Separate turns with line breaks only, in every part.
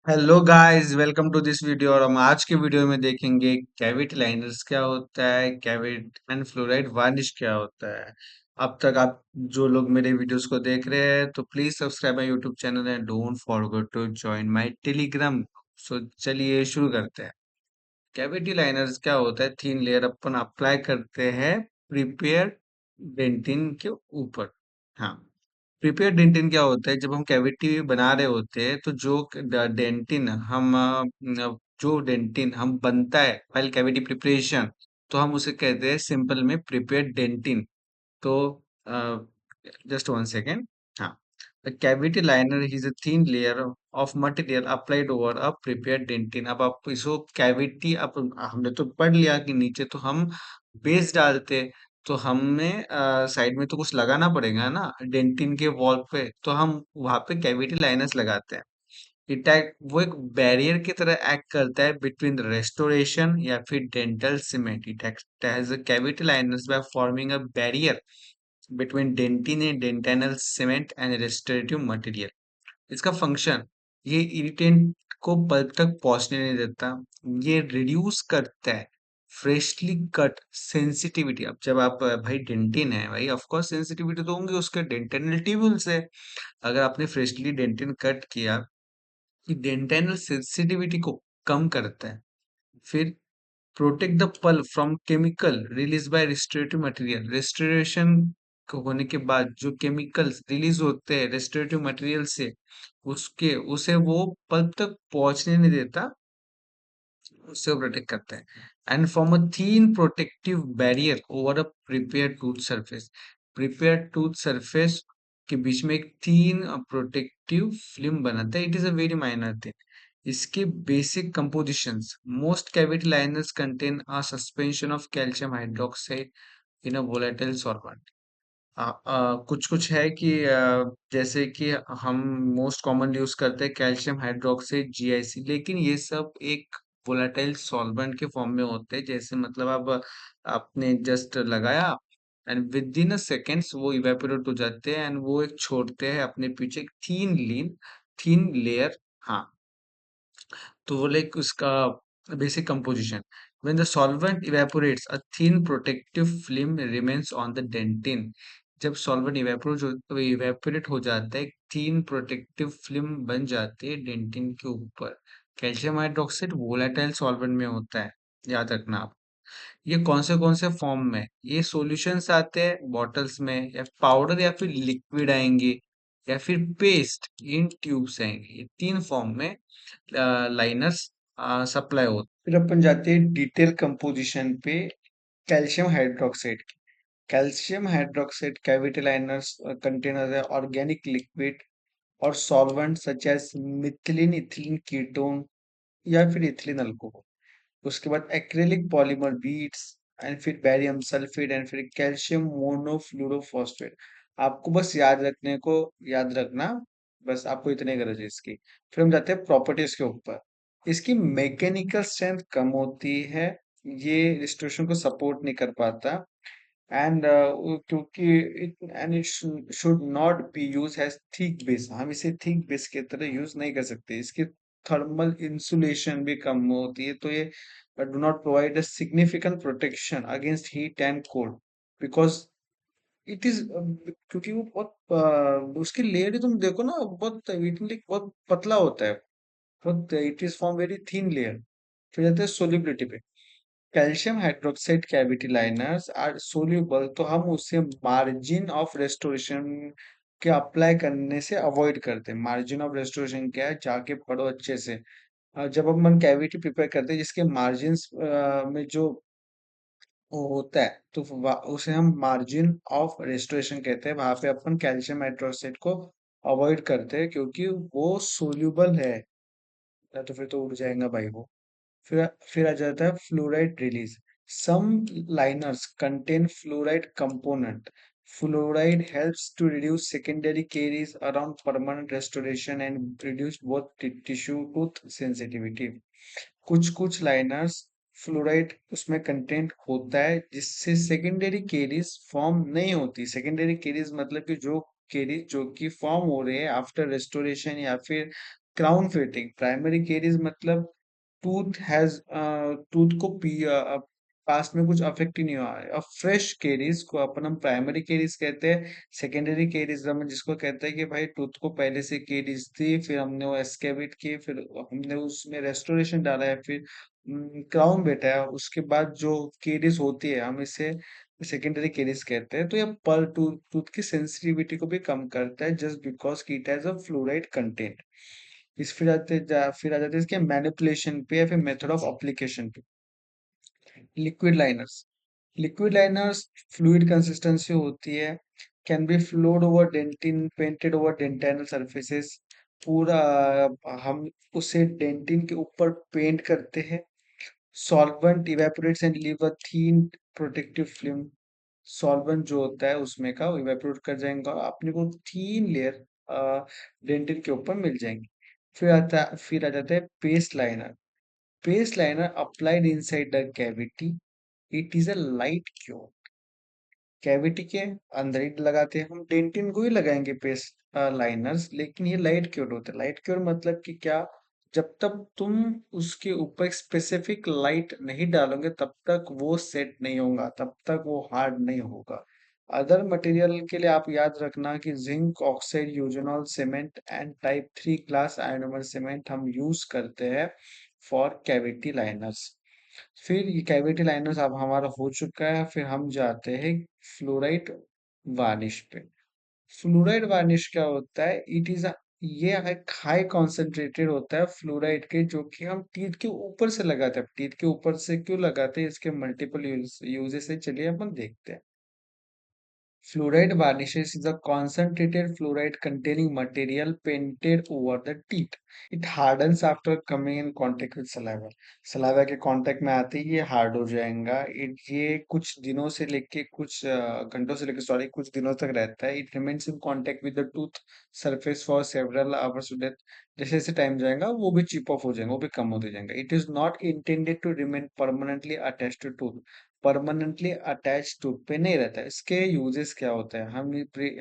Hello guys, welcome to this video. और हम आज के वीडियो में देखेंगे कैविटी लाइनर्स क्या होता है, कैविट एंड फ्लोराइड वार्निश क्या होता है। अब तक आप जो लोग मेरे वीडियोस को देख रहे हैं तो please subscribe my YouTube channel and don't forget to join my Telegram. So चलिए शुरू करते हैं। कैविटी लाइनर्स क्या होता है? थीन लेयर अपन अप्लाई करते हैं प्रिपेयर डेंटिन के ऊपर। हाँ, प्रिपेयर डेंटिन क्या होता है? जब हम कैविटी बना रहे होते हैं तो जो डेंटिन जो डेंटिन हम बनता है फाइल कैविटी प्रिपरेशन, तो हम उसे कहते हैं सिंपल में प्रिपेयर डेंटिन। तो just one second. हाँ, the cavity liner is a thin layer of material applied over a prepared dentin. अब आप इसको कैविटी, अब हमने तो पढ़ लिया कि नीचे तो हम बेस डालते, तो हमें साइड में तो कुछ लगाना पड़ेगा ना डेंटिन के वॉल पे, तो हम वहां पे कैविटी लाइनर्स लगाते हैं। इट एक्ट वो एक बैरियर की तरह एक्ट करता है बिटवीन रेस्टोरेशन या फिर dental cement. It act as a cavity liners by forming a barrier between dentinal cement and restorative material. इसका फंक्शन, ये इरिटेंट को पल्प तक पहुंचने नहीं देता। ये रिड्यूस करता है फ्रेशली कट सेंसिटिविटी। अब जब आप भाई डेंटिन है भाई, ऑफ कोर्स सेंसिटिविटी तो होंगी उसके डेंटिनल ट्यूब्यूल से। अगर आपने फ्रेशली डेंटिन कट किया, ये डेंटिनल सेंसिटिविटी को कम करता है। फिर protect the pulp from chemical release by restorative material. Restoration होने के बाद जो केमिकल्स रिलीज होते हैं रेस्टोरेटिव मटेरियल से, उसके उसे वो पल्प तक पहुंचने नहीं देता, उससे प्रोटेक्ट करता है। And form a thin protective barrier over a prepare tooth surface. Prepare tooth surface के बीच में एक थीन प्रोटेक्टिव फिल्म बनाता है। It is a very minor thing. इसके basic compositions, most cavity liners contain a suspension of calcium hydroxide in a volatile solvent. कुछ कुछ है कि जैसे कि हम मोस्ट कॉमन यूज करते हैं कैल्शियम हाइड्रोक्साइड जीआईसी, लेकिन ये सब एक वोलेटाइल सॉल्वेंट के फॉर्म में होते हैं। जैसे मतलब अब आपने जस्ट लगाया and with in a seconds वो इवेपोरेट हो जाते हैं, एंड वो एक छोड़ते हैं अपने पीछे एक थीन लेयर। हाँ, तो वो लाइक उसका basic composition. When the solvent evaporates, a thin protective film remains on the dentin. जब सॉल्वेंट इवेपोरेट हो जाता है, एक थीन प्रोटेक्टिव फिल्म बन जाती है डेंटिन के ऊपर। कैल्शियम हाइड्रोक्साइड वोलेटाइल सॉल्वेंट में होता है, याद रखना आप। ये कौन से फॉर्म में? ये सॉल्यूशंस आते हैं बॉटल्स में, या पाउडर या फिर लिक्विड आएंगे, या फिर पेस्ट इन ट्यूब्स आएंगे। ये तीन फॉर्म में लाइनर्स सप्लाई होते। फिर अपन जाते हैं डिटेल कंपोजिशन पे कैल्शियम हाइड्रोक्साइड की। Calcium hydroxide cavity liners container है ऑर्गेनिक लिक्विड और solvent such as methylene ethylene ketone या फिर इथिलीन अल्कोहल। उसके बाद एक्रिलिक पॉलीमर बीड्स, एंड फिर बैरियम सल्फेट, एंड फिर कैल्शियम मोनोफ्लोरोफॉस्फेट। आपको बस याद रखना, बस आपको इतने गरज है इसकी। फिर हम जाते हैं प्रॉपर्टीज के ऊपर। इसकी मैकेनिकल स्ट्रेंथ कम होती है, ये रिस्टोरेशन को सपोर्ट नहीं कर पाता। एंड क्योंकि it should not be use as thick base, हम इसे थिक बेस की तरह यूज नहीं कर सकते। इसकी थर्मल इंसुलेशन भी कम होती है, तो ये do not provide a significant protection against heat and cold, because it is, क्योंकि वो बहुत उसकी लेयर ही तुम देखो ना, बहुत बहुत पतला होता है, बहुत it is form very thin layer. फिर जाते हैं सोलिबिलिटी पे। Calcium hydroxide cavity liners are soluble, तो हम उसे मार्जिन ऑफ रेस्टोरेशन के अप्लाई करने से अवॉइड करते हैं। मार्जिन ऑफ रेस्टोरेशन क्या है? जाके पढ़ो अच्छे से। जब हम कैविटी प्रिपेयर करते हैं जिसके मार्जिन में जो वो होता है, तो उसे हम मार्जिन ऑफ रेस्टोरेशन कहते हैं। वहां पे अपन कैल्शियम हाइड्रोक्साइड को अवॉइड करते हैं क्योंकि वो सोल्यूबल है, या तो फिर तो उड़ जाएगा भाई वो। फिर आ जाता है fluoride release. Some liners contain fluoride component. Fluoride helps to reduce secondary caries around permanent restoration and reduce both tissue tooth sensitivity. कुछ कुछ लाइनर्स फ्लोराइड उसमें कंटेंट होता है जिससे सेकेंडरी कैरीज फॉर्म नहीं होती। सेकेंडरी कैरीज मतलब कि जो कैरीज जो कि फॉर्म हो रहे हैं आफ्टर रेस्टोरेशन या फिर क्राउन फिटिंग, प्राइमरी केरीज मतलब टूथ को पास्ट में कुछ अफेक्ट ही नहीं हुआ है। अब फ्रेश केरीज को अपन हम प्राइमरी केरीज कहते हैं। सेकेंडरी केरीज हम जिसको कहते हैं कि भाई टूथ को पहले से केरीज थी, फिर हमने वो एस्केवेट किए, फिर हमने उसमें रेस्टोरेशन डाला है, फिर क्राउन बैठा है, उसके बाद जो केरीज होती है हम इसे सेकेंडरी केरीज कहते हैं। तो ये पर टूथ टूथ की सेंसिटिविटी को भी कम करता है, just because it has a fluoride content. फिर आ जाते हैं इसके मैनिपुलेशन पे या फिर मेथड ऑफ एप्लीकेशन पे। Liquid liners, liquid liners fluid consistency होती है, can be flowed over dentin, painted over dentinal surfaces. पूरा हम उसे डेंटिन के ऊपर पेंट करते हैं। Solvent evaporates and leave a thin protective film. Solvent जो होता है उसमें का इवेपोरेट कर जाएगा, अपने को थीन लेयर डेंटिन के ऊपर मिल जाएंगी। फिर आ जाता है paste liner. Paste liner applied inside the cavity. It is a light cure. Cavity के अंदर ही लगाते हैं, हम डेंटिन को ही लगाएंगे पेस्ट लाइनर्स, लेकिन ये लाइट क्योर होता है। लाइट क्योर मतलब कि क्या, जब तक तुम उसके ऊपर स्पेसिफिक लाइट नहीं डालोगे तब तक वो सेट नहीं होगा, तब तक वो हार्ड नहीं होगा। अदर मटेरियल के लिए आप याद रखना कि zinc oxide, eugenol cement and type 3 glass ionomer cement हम यूज करते हैं फॉर कैविटी लाइनर्स। फिर ये कैविटी लाइनर्स अब हमारा हो चुका है, फिर हम जाते हैं फ्लोराइड वार्निश पे। फ्लोराइड वार्निश क्या होता है, इट इज ये एक हाई कॉन्सेंट्रेटेड होता है फ्लोराइड के, जो कि हम टीथ के ऊपर से लगाते हैं। टीथ के ऊपर से क्यों लगाते हैं, इसके मल्टीपल यूजेस है, चलिए अपन देखते हैं। Fluoride varnishes is a concentrated fluoride containing material painted over the teeth. It hardens after coming in contact with saliva. Saliva के कांटेक्ट में आते ही ये हार्ड हो जाएगा। ये कुछ दिनों से लेके कुछ घंटों से लेके सॉरी कुछ दिनों तक रहता है। It remains in contact with the tooth surface for several hours. जैसे जैसे टाइम जाएगा वो भी चिप ऑफ हो जाएगा, वो भी कम होते जाएंगे। It is not intended to remain permanently attached to tooth. Permanently attach tooth पे नहीं रहता है। इसके यूजेस क्या होते हैं,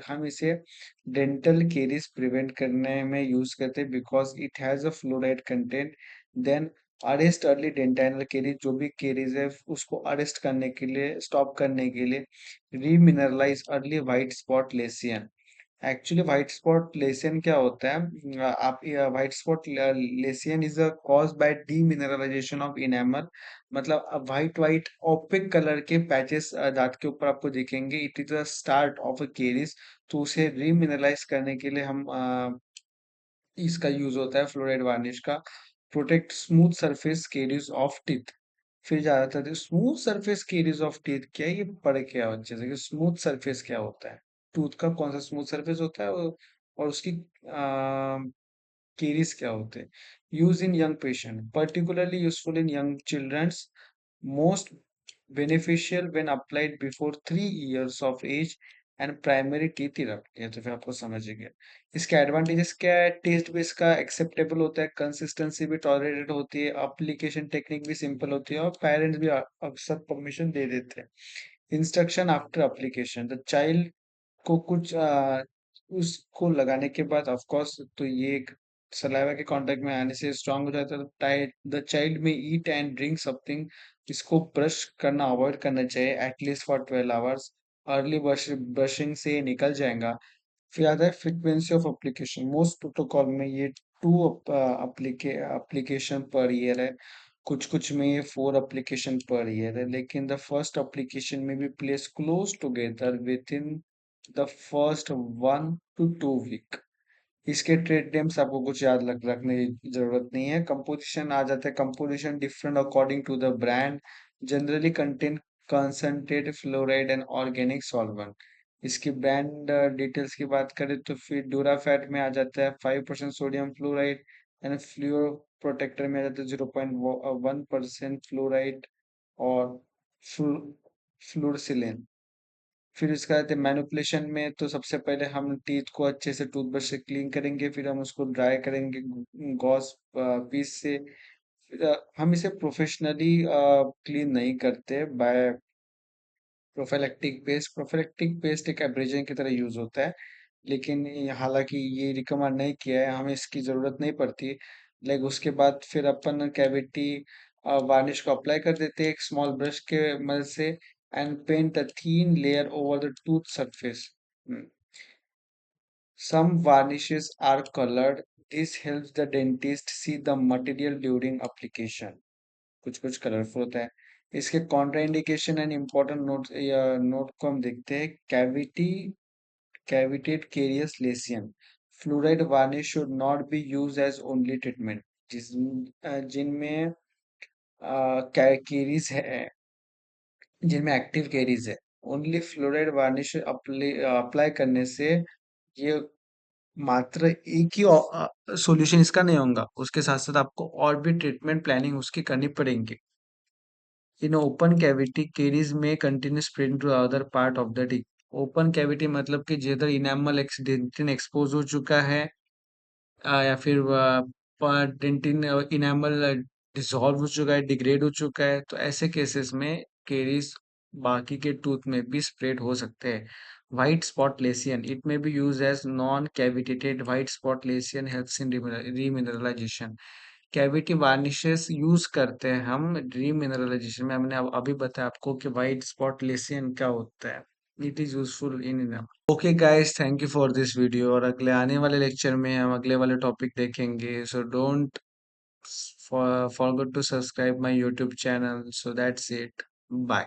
हम इसे डेंटल केरीज प्रिवेंट करने में यूज करते हैं, because it has a fluoride content. Then arrest early dentinal caries, जो भी केरीज है उसको अरेस्ट करने के लिए, स्टॉप करने के लिए। Remineralise early white spot lesion. Actually white spot lesion क्या होता है, आप white spot lesion is a cause by demineralisation of enamel. मतलब व्हाइट व्हाइट ओपिक कलर के पैचेस दांत के ऊपर आपको दिखेंगे, it is a start of a caries. तो उसे रीमिनरलाइज करने के लिए हम इसका यूज होता है फ्लोराइड वार्निश का। Protect smooth surface caries of teeth. फिर ज्यादातर smooth surface caries of teeth क्या है, ये पढ़ के आओ अच्छे से कि स्मूथ सरफेस क्या होता है, टूथ का कौन सा स्मूथ सरफेस होता है, और उसकी केरीज क्या होते हैं। Use in young patient, particularly useful in young childrens. Most beneficial when applied before 3 years of age and primary teeth erupt. ये तो फिर आपको समझ ही गया। इसके एडवांटेजेस क्या है, टेस्ट भी इसका एक्सेप्टेबल होता है, कंसिस्टेंसी भी टॉलरेटेड होती है, एप्लीकेशन टेक्निक भी सिंपल होती है, और पेरेंट्स भी अक्सर परमिशन दे देते हैं। Instruction after application, the child को कुछ उसको लगाने के बाद ऑफ कोर्स तो ये सलाइवा के कांटेक्ट में आने से स्ट्रांग हो जाता है, तो द चाइल्ड में ईट एंड ड्रिंक समथिंग। इसको ब्रश करना अवॉइड करना चाहिए at least for 12 hours. Early brushing से ये निकल जाएगा। फिर आता है frequency of application. Most protocol में ये 2 एप्लीकेशन पर ईयर है, कुछ कुछ में ये 4 एप्लीकेशन पर ईयर है, लेकिन द फर्स्ट एप्लीकेशन में भी place close together within the first 1 to 2 week. इसके ट्रेड नेम्स आपको कुछ याद रखने की जरूरत नहीं है। कंपोजिशन आ जाता है, composition different according to the brand, generally contain concentrate fluoride and organic solvent. इसकी ब्रांड डिटेल्स की बात करें तो फिर डोराफैट में आ जाता है 5% sodium fluoride, and fluoro protector में आ जाता है 0.1% फ्लोराइड, और फ्लूरसिलिन। फिर इसका कहते हैं मैनिपुलेशन में, तो सबसे पहले हम टीथ को अच्छे से टूथब्रश से क्लीन करेंगे, फिर हम उसको ड्राई करेंगे गॉस पीस से। फिर, हम इसे प्रोफेशनली क्लीन नहीं करते by prophylactic paste. Prophylactic paste एक एब्रेजन की तरह यूज होता है। लेकिन हालांकि ये रिकमेंड नहीं किया है, हमें इसकी ज़रूरत नहीं पड़ती। लेकिन उसके बाद फिर अपन कैविटी वार्निश को अप्लाई कर देते हैं एक स्मॉल ब्रश के मदद से, and paint a thin layer over the tooth surface. Some varnishes are colored. This helps the dentist see the material during application. कुछ कुछ कलरफुल होता है। इसके कॉन्ट्राइंडिकेशन एंड इम्पोर्टेंट नोट या नोट को हम देखते हैं। Cavitated carious lesion, fluoride varnish should not be use as only treatment. जिनमें कैरीज है, जिनमें एक्टिव कैरीज है, ओनली फ्लोराइड वार्निश अप्लाई करने से ये मात्र एक ही सॉल्यूशन इसका नहीं होगा, उसके साथ साथ आपको और भी ट्रीटमेंट प्लानिंग उसकी करनी पड़ेगी। इन ओपन कैविटी केरीज में continue spread to other part of the teeth. Open cavity मतलब कि जिधर इनेमल डेंटिन एक्सपोज हो चुका है, या फिर डेंटिन इनेमल डिसॉल्व हो चुका है, डिग्रेड हो चुका है, तो ऐसे केसेस में केरीज बाकी के टूथ में भी स्प्रेड हो सकते हैं। White spot lesion, it may be use as non cavitated white spot lesion, helps in remineralisation. Cavity varnishes use करते हैं हम रीमिनरलाइजेशन में। हमने अभी बताया आपको कि व्हाइट स्पॉट लेसियन क्या होता है। It is useful in. Okay guys, thank you for this video, और अगले आने वाले लेक्चर में हम अगले वाले टॉपिक देखेंगे। So don't forget to subscribe my YouTube channel. So that's it. Bye.